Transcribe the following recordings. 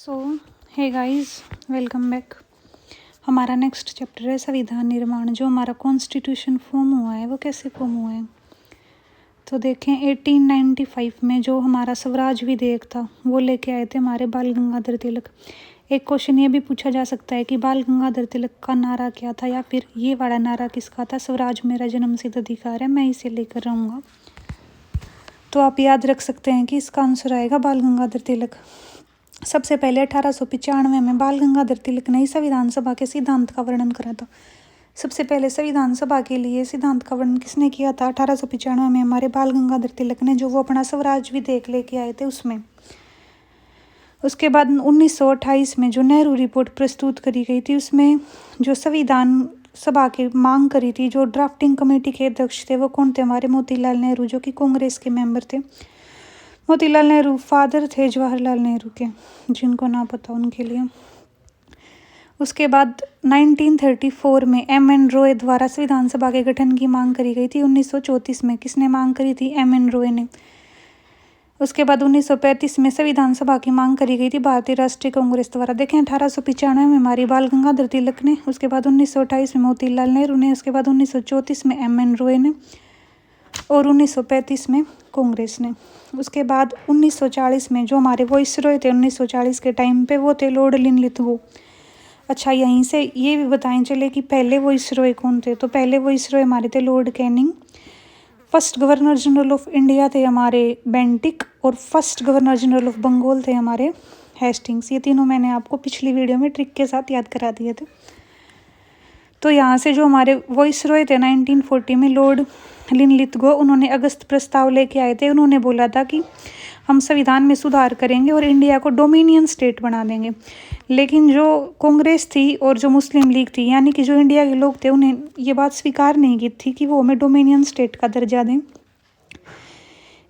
सो hey guys, welcome back. हमारा next chapter है संविधान निर्माण। जो हमारा कॉन्स्टिट्यूशन फॉर्म हुआ है वो कैसे फॉर्म हुआ है, तो देखें 1895 में जो हमारा स्वराज विधेयक था वो लेके आए थे हमारे बाल गंगाधर तिलक। एक क्वेश्चन ये भी पूछा जा सकता है कि बाल गंगाधर तिलक का नारा क्या था, या फिर ये वाला नारा किसका था, स्वराज मेरा जन्मसिद्ध अधिकार है, मैं इसे लेकर रहूँगा। तो आप याद रख सकते हैं कि इसका आंसर आएगा बाल गंगाधर तिलक। सबसे पहले 1895 में बाल गंगाधर तिलक ने संविधान सभा के सिद्धांत का वर्णन करा था। सबसे पहले संविधान सभा के लिए सिद्धांत का वर्णन किसने किया था? 1895 में हमारे बाल गंगाधर तिलक ने, जो वो अपना स्वराज विधेयक लेके आए थे उसमें। उसके बाद 1928 में जो नेहरू रिपोर्ट प्रस्तुत करी गई थी उसमें जो संविधान सभा की मांग करी थी, जो ड्राफ्टिंग कमेटी के अध्यक्ष थे वो कौन थे? हमारे मोतीलाल नेहरू, जो कि कांग्रेस के मेंबर थे। मोतीलाल नेहरू फादर थे जवाहरलाल नेहरू के, जिनको ना पता उनके लिए। उसके बाद 1934 में M.N. रॉय द्वारा संविधान सभा के गठन की मांग करी गई थी। 1934 में किसने मांग करी थी? M.N. रॉय ने। उसके बाद 1935 में संविधान सभा की मांग करी गई थी भारतीय राष्ट्रीय कांग्रेस द्वारा। देखें 1895 में हमारी बाल गंगाधर तिलक ने, उसके बाद 1928 में मोतीलाल नेहरू ने, उसके बाद 1934 में M.N. रॉय ने और 1935 में कांग्रेस ने। उसके बाद 1940 में जो हमारे वॉइसरॉय थे 1940 के टाइम पे, वो थे लॉर्ड लिनलिथगो। अच्छा, यहीं से ये भी बताएं चले कि पहले वॉइसरॉय कौन थे। तो पहले वॉइसरॉय हमारे थे Lord Canning. First governor general of India थे हमारे बेंटिक, और first governor general of Bengal थे हमारे हेस्टिंग्स। ये तीनों मैंने आपको पिछली वीडियो में ट्रिक के साथ याद करा दिए थे। तो यहाँ से जो हमारे वॉइसरॉय थे 1940 में लॉर्ड लिनलिथगो, उन्होंने अगस्त प्रस्ताव लेके आए थे। उन्होंने बोला था कि हम संविधान में सुधार करेंगे और इंडिया को डोमिनियन स्टेट बना देंगे। लेकिन जो कांग्रेस थी और जो मुस्लिम लीग थी, यानी कि जो इंडिया के लोग थे, उन्हें ये बात स्वीकार नहीं की थी कि वो हमें डोमिनियन स्टेट का दर्जा दें।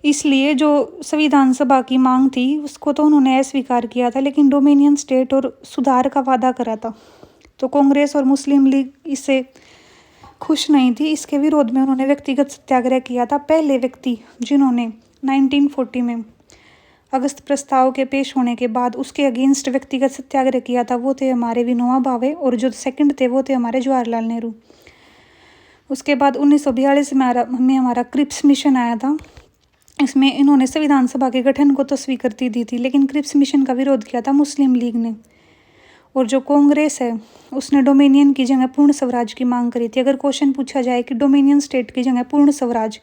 इसलिए जो संविधान सभा की मांग थी उसको तो उन्होंने अस्वीकार किया था, लेकिन डोमिनियन स्टेट और सुधार का वादा करा था। तो कांग्रेस और मुस्लिम लीग इससे खुश नहीं थी। इसके विरोध में उन्होंने व्यक्तिगत सत्याग्रह किया था। पहले व्यक्ति जिन्होंने 1940 में अगस्त प्रस्ताव के पेश होने के बाद उसके अगेंस्ट व्यक्तिगत सत्याग्रह किया था वो थे हमारे विनोबा भावे, और जो सेकंड थे वो थे हमारे जवाहरलाल नेहरू। उसके बाद 1942 में हमारा क्रिप्स मिशन आया था। इसमें इन्होंने संविधान सभा के गठन को तो स्वीकृति दी थी, लेकिन क्रिप्स मिशन का विरोध किया था मुस्लिम लीग ने। और जो कांग्रेस है उसने डोमिनियन की जगह पूर्ण स्वराज की मांग करी थी। अगर क्वेश्चन पूछा जाए कि डोमिनियन स्टेट की जगह पूर्ण स्वराज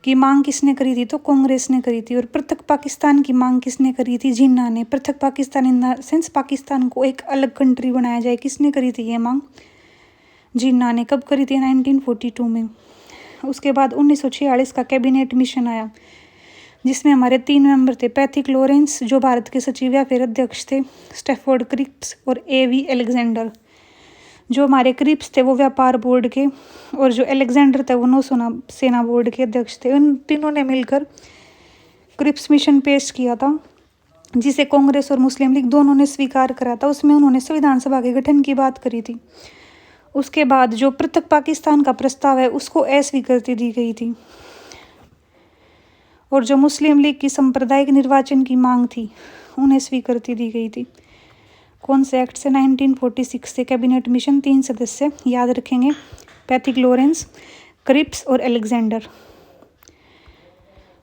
की मांग किसने करी थी, तो कांग्रेस ने करी थी। और पृथक पाकिस्तान की मांग किसने करी थी? जिन्ना ने। पृथक Pakistan in the sense Pakistan को एक अलग कंट्री बनाया जाए, किसने करी थी ये मांग? जिन्ना ने। कब करी थी? 1942 में। उसके बाद 1946 का कैबिनेट मिशन आया, जिसमें हमारे 3 मेंबर थे। पैथिक लॉरेंस, जो भारत के सचिव या फिर अध्यक्ष थे, स्टैफोर्ड क्रिप्स और A.V. अलेक्जेंडर। जो हमारे क्रिप्स थे वो व्यापार बोर्ड के, और जो अलेक्जेंडर थे वो नौसेना बोर्ड के अध्यक्ष थे। उन तीनों ने मिलकर क्रिप्स मिशन पेश किया था, जिसे कांग्रेस और मुस्लिम लीग दोनों ने स्वीकार करा था। उसमें उन्होंने संविधान सभा के गठन की बात करी थी। उसके बाद जो पृथक पाकिस्तान का प्रस्ताव है उसको अस्वीकृति दी गई थी, और जो मुस्लिम लीग की सांप्रदायिक निर्वाचन की मांग थी उन्हें स्वीकृति दी गई थी। कौन से एक्ट से? 1946 से। कैबिनेट मिशन 3 सदस्य याद रखेंगे, पैथिक लॉरेंस, क्रिप्स और अलेक्जेंडर।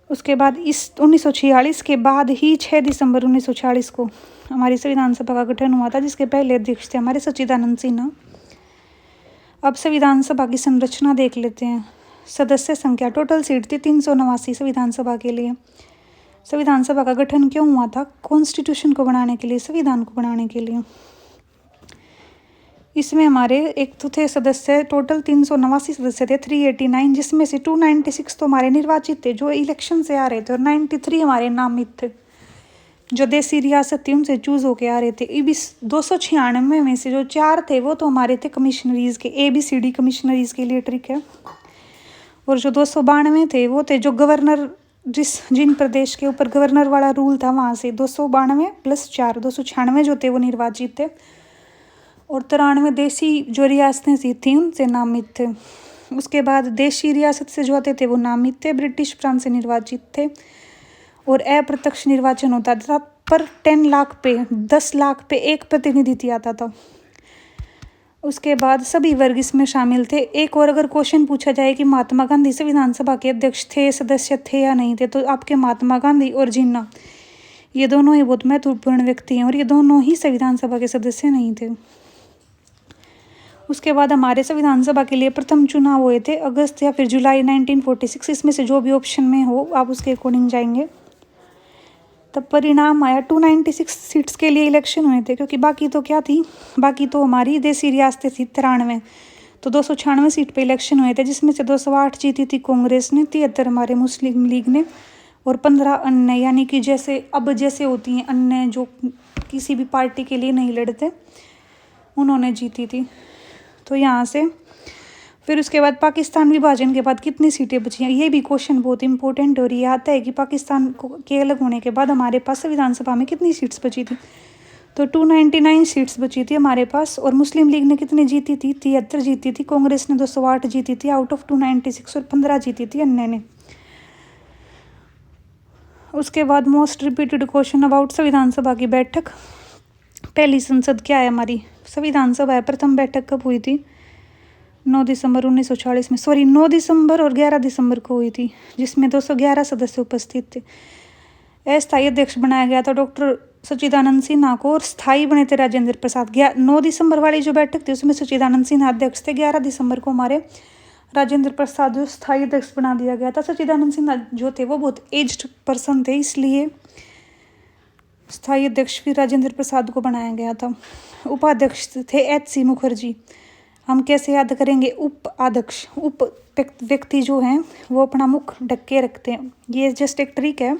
उसके बाद इस 1946 के बाद ही 6 दिसंबर 1946 को हमारी संविधान सभा का गठन हुआ था, जिसके पहले अध्यक्ष थे हमारे सच्चिदानंद सिन्हा। अब संविधान सभा की संरचना देख लेते हैं। सदस्य संख्या, टोटल सीट थी 389 संविधान सभा के लिए। संविधान सभा का गठन क्यों हुआ था? कॉन्स्टिट्यूशन को बनाने के लिए, संविधान को बनाने के लिए। इसमें हमारे एक तो थे सदस्य, टोटल 389 सदस्य थे, 389, जिसमें से 296 तो हमारे निर्वाचित थे जो इलेक्शन से आ रहे थे, और 93 हमारे नामित थे जो देसी रियासत थी उनसे चूज होके आ रहे थे। इस 296 में से जो 4 थे वो तो हमारे थे कमिश्नरीज के, ABCD कमिश्नरीज के लिए ट्रिक है। और जो 292 थे वो थे जो गवर्नर, जिन प्रदेश के ऊपर गवर्नर वाला रूल था वहाँ से 292 + 4, 296 जो थे वो निर्वाचित थे, और 93 देसी जो रियासतें थी उनसे नामित थे। उसके बाद देशी रियासत से जो आते थे वो नामित थे, ब्रिटिश प्रांत से निर्वाचित थे, और अप्रत्यक्ष निर्वाचन होता था पर 10 लाख पे 10 लाख पे एक प्रतिनिधि आता था। उसके बाद सभी वर्ग इसमें शामिल थे। एक और अगर क्वेश्चन पूछा जाए कि महात्मा गांधी संविधान सभा के अध्यक्ष थे, सदस्य थे या नहीं थे, तो आपके महात्मा गांधी और जिन्ना ये दोनों ही बहुत महत्वपूर्ण व्यक्ति हैं और ये दोनों ही संविधान सभा के सदस्य नहीं थे। उसके बाद हमारे संविधान सभा के लिए प्रथम चुनाव हुए थे अगस्त या फिर जुलाई 1946। इसमें से जो भी ऑप्शन में हो आप उसके अकॉर्डिंग जाएंगे। तब परिणाम आया 296 सीट्स के लिए इलेक्शन हुए थे, क्योंकि बाकी तो क्या थी, बाकी तो हमारी देसी रियासतें थी 93, तो 296 सीट पे इलेक्शन हुए थे, जिसमें से 208 जीती थी कांग्रेस ने, 73 हमारे मुस्लिम लीग ने और 15 अन्य, यानी कि जैसे अब जैसे होती हैं अन्य जो किसी भी पार्टी के लिए नहीं लड़ते, उन्होंने जीती थी। तो यहाँ से फिर उसके बाद पाकिस्तान विभाजन के बाद कितनी सीटें बची हैं, ये भी क्वेश्चन बहुत इंपॉर्टेंट और ये आता है कि पाकिस्तान के अलग होने के बाद हमारे पास संविधान सभा में कितनी सीट्स बची थी। तो 299 सीट्स बची थी हमारे पास। और मुस्लिम लीग ने कितनी जीती थी, 73 जीती थी। कांग्रेस ने 208 जीती थी आउट ऑफ 296 और 15 जीती थी अन्य ने। उसके बाद मोस्ट रिपीटेड क्वेश्चन अबाउट संविधान सभा की बैठक। पहली संसद क्या है हमारी, संविधान सभा है। प्रथम बैठक कब हुई थी, 9 दिसंबर 1940 में, 9 दिसंबर और 11 दिसंबर को हुई थी, जिसमें 211 सदस्य उपस्थित थे। अस्थायी अध्यक्ष बनाया गया था डॉक्टर सच्चिदानंद सिन्हा को और स्थायी बने थे राजेंद्र प्रसाद। 9 दिसंबर वाली जो बैठक थी उसमें सच्चिदानंद सिन्हा अध्यक्ष थे। 11 दिसंबर को हमारे राजेंद्र प्रसाद जो स्थायी अध्यक्ष बना दिया गया था। सच्चिदानंद सिन्हा जो थे वो बहुत एज्ड पर्सन थे, इसलिए स्थायी अध्यक्ष भी राजेंद्र प्रसाद को बनाया गया था। उपाध्यक्ष थे HC मुखर्जी। हम कैसे याद करेंगे, उपाध्यक्ष, उप व्यक्ति जो हैं वो अपना मुख ढक के रखते हैं, ये जस्ट एक ट्रिक है,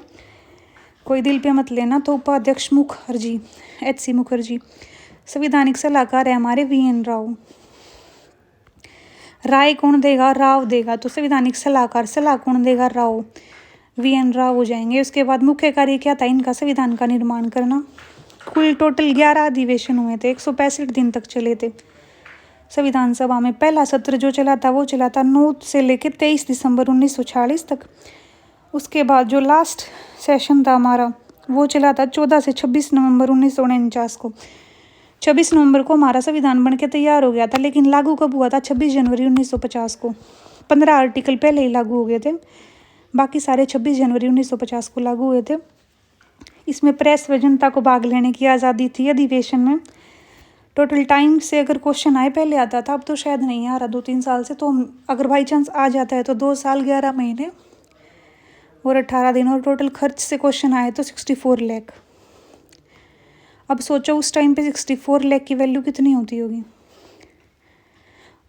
कोई दिल पे मत लेना। तो उपाध्यक्ष मुखर्जी, HC मुखर्जी। संवैधानिक सलाहकार है हमारे VN राव। राय कौन देगा, राव देगा। तो संवैधानिक सलाहकार, सलाह कौन देगा, राव, VN राव हो जाएंगे। उसके बाद मुख्य कार्य क्या था इनका, संविधान का निर्माण करना। कुल टोटल 11 अधिवेशन हुए थे, 165 दिन तक चले थे संविधान सभा में। पहला सत्र जो चला था वो चला था 9 से लेकर 23 दिसंबर 1946 तक। उसके बाद जो लास्ट सेशन था हमारा वो चला था 14 से 26 नवंबर 1949 को। 26 नवंबर को हमारा संविधान बनके तैयार हो गया था, लेकिन लागू कब हुआ था, 26 जनवरी 1950 को। 15 आर्टिकल पहले ही लागू हो गए थे, बाकी सारे 26 जनवरी 1950 को लागू हुए थे। इसमें प्रेस व जनता को भाग लेने की आज़ादी थी अधिवेशन में। टोटल टाइम से अगर क्वेश्चन आए, पहले आता था, अब तो शायद नहीं आ रहा 2-3 साल से, तो अगर बाई चांस आ जाता है तो 2 साल 11 महीने और 18 दिन। और टोटल खर्च से क्वेश्चन आए तो 64 लाख। अब सोचो उस टाइम पे 64 लाख की वैल्यू कितनी होती होगी।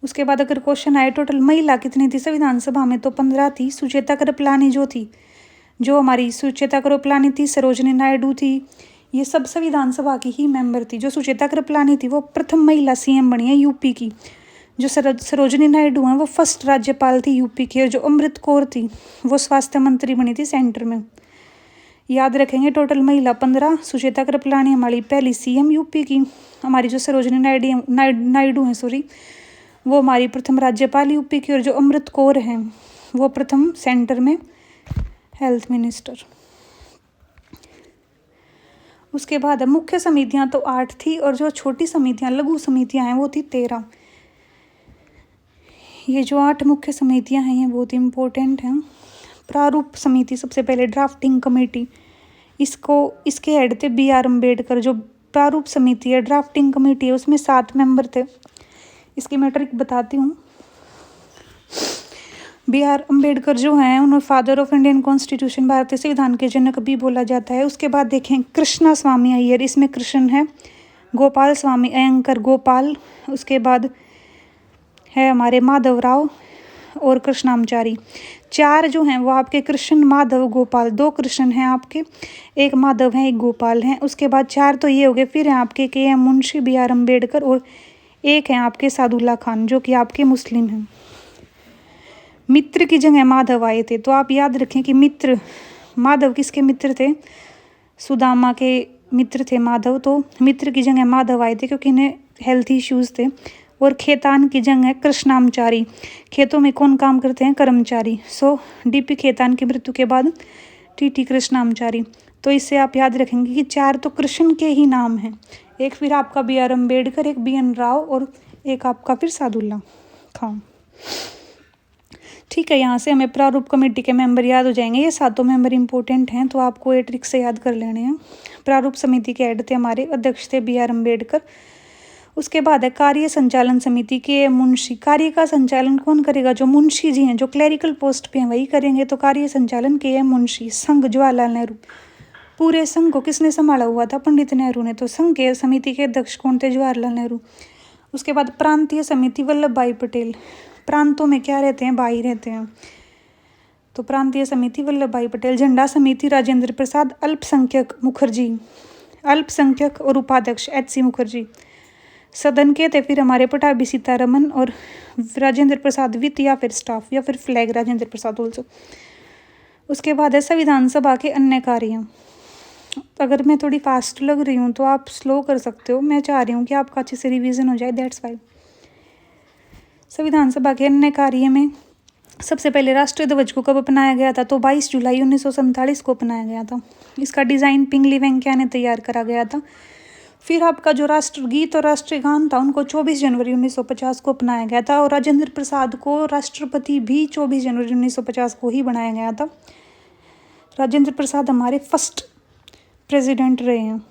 उसके बाद अगर क्वेश्चन आए टोटल महिला कितनी थी संविधान सभा में, तो 15 थी। सुचेता कृपलानी जो थी, जो हमारी सुचेता कृपलानी थी, सरोजनी नायडू थी, ये सब संविधान सभा की ही मेंबर थी। जो सुचेता कृपलानी थी वो प्रथम महिला CM बनी है यूपी की। जो सरोजनी नायडू हैं वो फर्स्ट राज्यपाल थी यूपी की। और जो अमृत कौर थी वो स्वास्थ्य मंत्री बनी थी सेंटर में। याद रखेंगे टोटल महिला 15। सुचेता कृपलानी हमारी पहली CM यूपी की। हमारी जो सरोजनी नायडू हैं वो हमारी प्रथम राज्यपाल यूपी की। और जो अमृत कौर हैं वो प्रथम सेंटर में हेल्थ मिनिस्टर। उसके बाद मुख्य समितियां तो 8 थी और जो छोटी समितियां, लघु समितियां हैं वो थी 13। ये जो 8 मुख्य समितियां हैं ये बहुत इम्पोर्टेंट हैं। प्रारूप समिति सबसे पहले, ड्राफ्टिंग कमेटी, इसके हेड थे BR अम्बेडकर। जो प्रारूप समिति है, ड्राफ्टिंग कमेटी है, उसमें 7 मेंबर थे। इसकी मैट्रिक बताती हूँ। BR अम्बेडकर जो हैं उन्हें फादर ऑफ इंडियन कॉन्स्टिट्यूशन, भारतीय संविधान के जनक भी बोला जाता है। उसके बाद देखें कृष्णा स्वामी अय्यर, इसमें कृष्ण है। गोपाल स्वामी अयंकर, गोपाल। उसके बाद है हमारे माधव राव और कृष्णामचारी। 4 जो हैं वो आपके कृष्ण, माधव, गोपाल। 2 कृष्ण हैं आपके, 1 माधव हैं, 1 गोपाल हैं। उसके बाद 4 तो ये हो गए। फिर हैं आपके KM मुंशी, BR अम्बेडकर और 1 हैं आपके सादुल्ला खान जो कि आपके मुस्लिम हैं। मित्र की जगह माधव आए थे, तो आप याद रखें कि मित्र, माधव किसके मित्र थे, सुदामा के मित्र थे माधव। तो मित्र की जगह माधव आए थे क्योंकि इन्हें हेल्थ इश्यूज थे। और खेतान की जगह कृष्णामचारी, खेतों में कौन काम करते हैं, कर्मचारी। DP खेतान की मृत्यु के बाद TT कृष्णामचारी। तो इससे आप याद रखेंगे कि 4 तो कृष्ण के ही नाम हैं, एक फिर आपका BR अम्बेडकर, एक BN राव और एक आपका फिर सादुल्ला खान। ठीक है, यहाँ से हमें प्रारूप कमेटी के मेंबर याद हो जाएंगे। ये 7 मेंबर इंपॉर्टेंट हैं, तो आपको ये ट्रिक से याद कर लेने हैं। प्रारूप समिति के हेड थे हमारे, अध्यक्ष थे BR अम्बेडकर। उसके बाद है कार्य संचालन समिति के मुंशी। कार्य का संचालन कौन करेगा? जो मुंशी जी हैं, जो क्लरिकल पोस्ट पे हैं वही करेंगे। तो कार्य संचालन के है मुंशी। संघ जवाहरलाल नेहरू, पूरे संघ को किसने संभाला हुआ था? पंडित नेहरू ने। तो संघ के समिति के अध्यक्ष कौन थे? जवाहरलाल नेहरू। उसके बाद प्रांतीय समिति वल्लभ भाई पटेल। प्रांतों में क्या रहते हैं? भाई रहते हैं, तो प्रांतीय समिति वल्लभ भाई पटेल। झंडा समिति राजेंद्र प्रसाद। अल्पसंख्यक मुखर्जी, अल्पसंख्यक और उपाध्यक्ष HC मुखर्जी। सदन के थे फिर हमारे पटाभी सीतारमन और राजेंद्र प्रसाद वित्त या फिर स्टाफ या फिर फ्लैग राजेंद्र प्रसाद ऑल्सो। उसके बाद है संविधान सभा के अन्य कार्य। अगर मैं थोड़ी फास्ट लग रही हूँ तो आप स्लो कर सकते हो, मैं चाह रही हूँ कि आपका अच्छे से रिवीजन हो जाए, दैट्स वाई। संविधान सभा के अन्य कार्य में सबसे पहले राष्ट्रीय ध्वज को कब अपनाया गया था? तो 22 जुलाई 1947 को अपनाया गया था। इसका डिज़ाइन पिंगली वेंकैया ने तैयार करा गया था। फिर आपका जो राष्ट्रगीत और राष्ट्रीय गान था उनको 24 जनवरी 1950 को अपनाया गया था, और राजेंद्र प्रसाद को राष्ट्रपति भी 24 जनवरी 1950 को ही बनाया गया था। राजेंद्र प्रसाद हमारे फर्स्ट प्रेसिडेंट रहे हैं।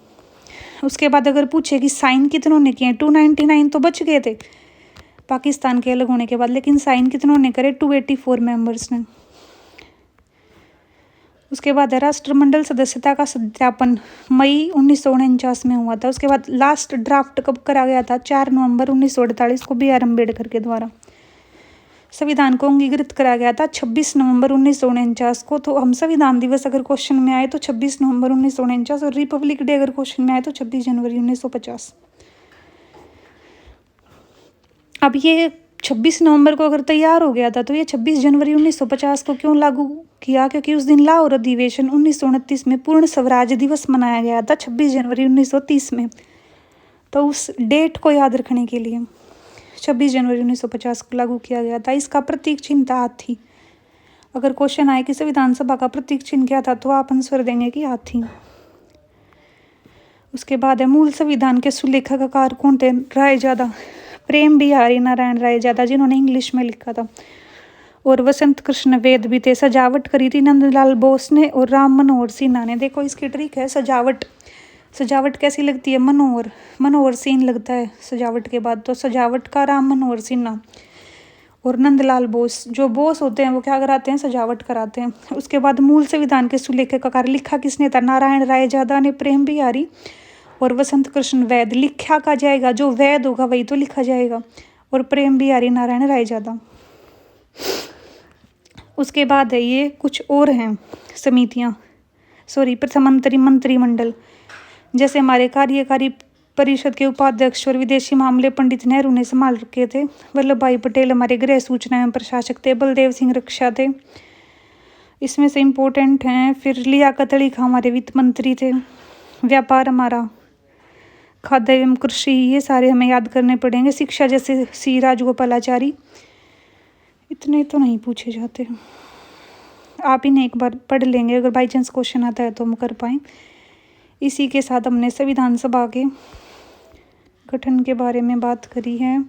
उसके बाद अगर पूछे कि साइन कितनों ने किए? 299 तो बच गए थे पाकिस्तान के अलग होने के बाद, लेकिन साइन कितनों ने करे? 284 मेंबर्स ने। उसके बाद है राष्ट्रमंडल सदस्यता का सत्यापन मई 1949 में हुआ था। उसके बाद लास्ट ड्राफ्ट कब करा गया था? 4 नवंबर 1948 को BR अम्बेडकर के द्वारा। संविधान को अंगीकृत करा गया था 26 नवंबर 1949 को। तो हम संविधान दिवस अगर क्वेश्चन में आए तो 26 नवंबर 1949, और रिपब्लिक डे अगर क्वेश्चन में आए तो 26 जनवरी 1950। अब ये 26 नवंबर को अगर तैयार हो गया था तो ये 26 जनवरी 1950 को क्यों लागू किया? क्योंकि उस दिन लाहौर अधिवेशन 1929 में पूर्ण स्वराज दिवस मनाया गया था 26 जनवरी 1930 में। तो उस डेट को याद रखने के लिए 26 जनवरी 1950 को लागू किया गया था। इसका प्रतीक चिन्ह था हाथी। अगर क्वेश्चन आए कि संविधान सभा का प्रतीक चिन्ह क्या था तो आप आंसर देंगे कि हाथी। उसके बाद है मूल संविधान के सुलेखककार कौन थे? रायजादा, प्रेम बिहारी नारायण रायजादा, जिन्होंने इंग्लिश में लिखा था। और वसंत कृष्ण वेद भी थे। सजावट करी थी नंदलाल बोस ने और राम मनोहर सिन्हा ने। देखो इसकी ट्रिक है, सजावट सजावट कैसी लगती है? मनोहर सीन लगता है सजावट के बाद, तो सजावट का राम मनोहर सिन्हा और नंदलाल बोस। जो बोस होते हैं वो क्या कराते हैं? सजावट कराते हैं। उसके बाद मूल संविधान के सुलेखककार लिखा किसने था? नारायण रायजादा ने, प्रेम बिहारी और वसंत कृष्ण वैद। लिखा का जाएगा, जो वैद होगा वही तो लिखा जाएगा, और प्रेम बिहारी नारायण रायजादा। उसके बाद है ये कुछ और हैं समितियाँ, प्रधानमंत्री मंत्रिमंडल, जैसे हमारे कार्यकारी परिषद के उपाध्यक्ष और विदेशी मामले पंडित नेहरू ने संभाल रखे थे। वल्लभ भाई पटेल हमारे गृह सूचना एवं प्रशासक थे। बलदेव सिंह रक्षा थे, इसमें से इम्पोर्टेंट हैं। फिर लियाकत अली खां हमारे वित्त मंत्री थे। व्यापार हमारा खाद्य एवं कृषि, ये सारे हमें याद करने पड़ेंगे। शिक्षा जैसे सी राजगोपालाचारी, इतने तो नहीं पूछे जाते, आप इन्हें एक बार पढ़ लेंगे, अगर बाई चांस क्वेश्चन आता है तो हम कर पाएँ। इसी के साथ हमने संविधान सभा के गठन के बारे में बात करी है,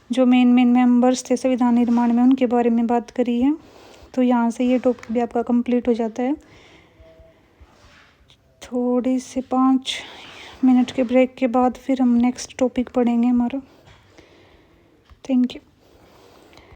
जो मेन मेंबर्स थे संविधान निर्माण में उनके बारे में बात करी है। तो यहाँ से ये टॉपिक भी आपका कंप्लीट हो जाता है। थोड़े से 5 मिनट के ब्रेक के बाद फिर हम नेक्स्ट टॉपिक पढ़ेंगे हमारा। Thank you.